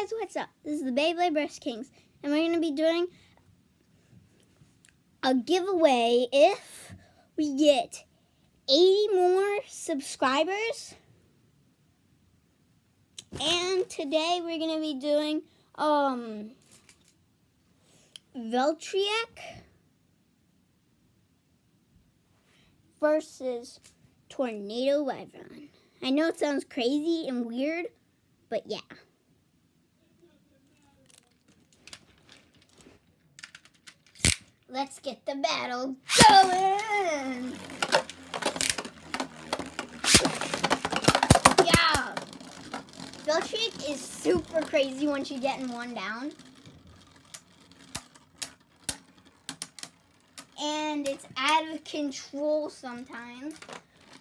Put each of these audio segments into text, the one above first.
guys, what's up? This is the Beyblade Burst Kings, and we're going to be doing a giveaway if we get 80 more subscribers. And today we're going to be doing Veltrek versus Tornado Whyvron. I know it sounds crazy and weird, but yeah. Let's get the battle going! Yeah! Veltrek is super crazy once you get in one down. And it's out of control sometimes.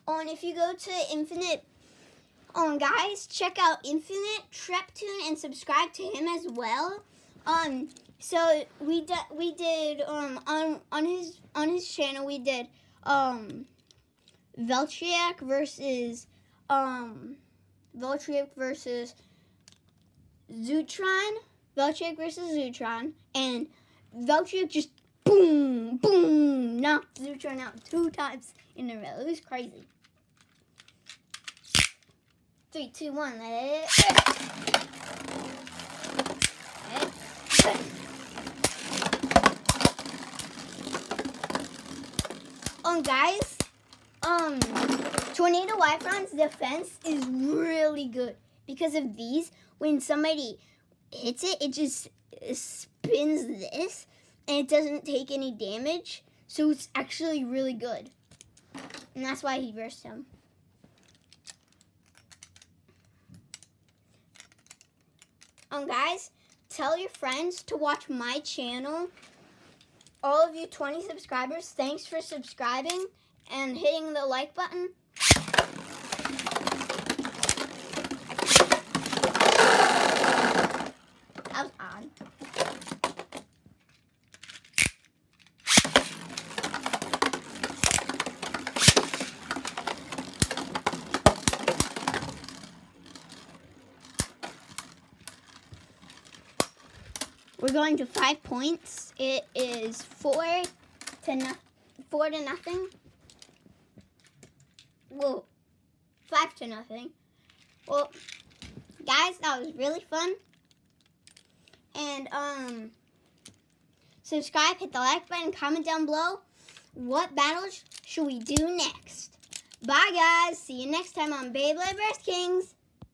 Oh, and if you go to Infinite, guys, check out Infinite Treptune and subscribe to him as well. So we did on his channel we did Veltrek versus Zutron, and Veltrek just boom knocked Zutron out 2 times in a row. It was crazy. 3, 2, 1, let it. Guys, Tornado Whyvron's defense is really good because of these. When somebody hits it, it just spins this, and it doesn't take any damage. So it's actually really good, and that's why he versed him. Guys, tell your friends to watch my channel. All of you 20 subscribers, thanks for subscribing and hitting the like button. That was odd. We're going to 5 points. It is 4 to nothing. Whoa, 5 to nothing. Well, guys, that was really fun. And subscribe, hit the like button, comment down below. What battles should we do next? Bye, guys. See you next time on Beyblade Burst Kings.